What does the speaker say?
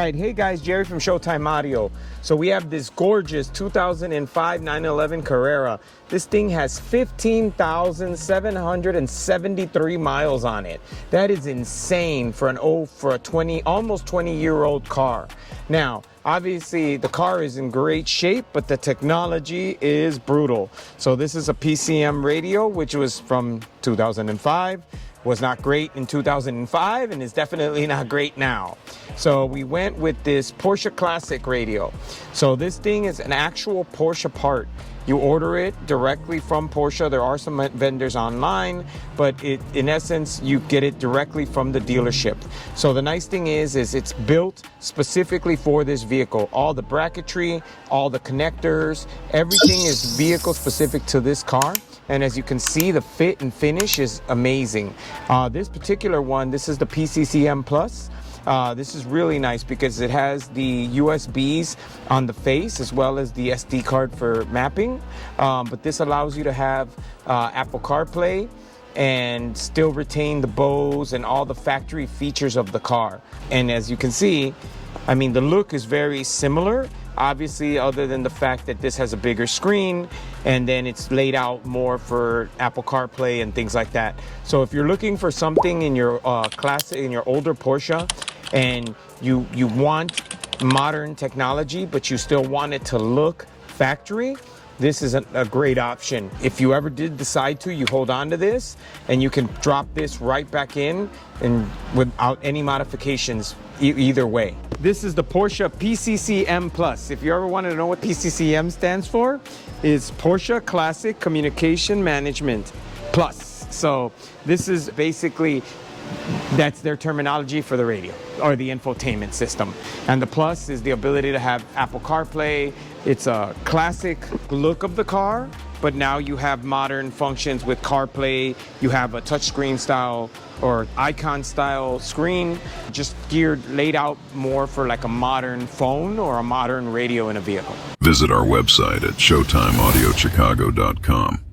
right, hey guys, Jerry from Showtime Audio. So we have this gorgeous 2005 911 Carrera. This thing has 15,773 miles on it. That is insane for a almost 20-year-old car. Now, obviously the car is in great shape, but the technology is brutal. So this is a PCM radio, which was from 2005. Was not great in 2005 and is definitely not great now. So we went with this Porsche Classic radio. So this thing is an actual Porsche part. You order it directly from Porsche. There are some vendors online, but in essence, you get it directly from the dealership. So the nice thing is it's built specifically for this vehicle. All the bracketry, all the connectors, everything is vehicle specific to this car. And as you can see, the fit and finish is amazing. This particular one, this is the PCCM Plus. This is really nice because it has the USBs on the face as well as the SD card for mapping. But this allows you to have Apple CarPlay and still retain the Bose and all the factory features of the car. And as you can see, I mean, the look is very similar. Obviously, other than the fact that this has a bigger screen and then it's laid out more for Apple CarPlay and things like that. So if you're looking for something in your in your older Porsche and you want modern technology, but you still want it to look factory, this is a great option. If you ever did decide to, you hold on to this and you can drop this right back in and without any modifications either way. This is the Porsche PCCM Plus. If you ever wanted to know what PCCM stands for, it's Porsche Classic Communication Management Plus. So this is basically, that's their terminology for the radio or the infotainment system. And the Plus is the ability to have Apple CarPlay. It's a classic look of the car, but now you have modern functions with CarPlay. You have a touchscreen style or icon style screen, just laid out more for like a modern phone or a modern radio in a vehicle. Visit our website at showtimeaudiochicago.com.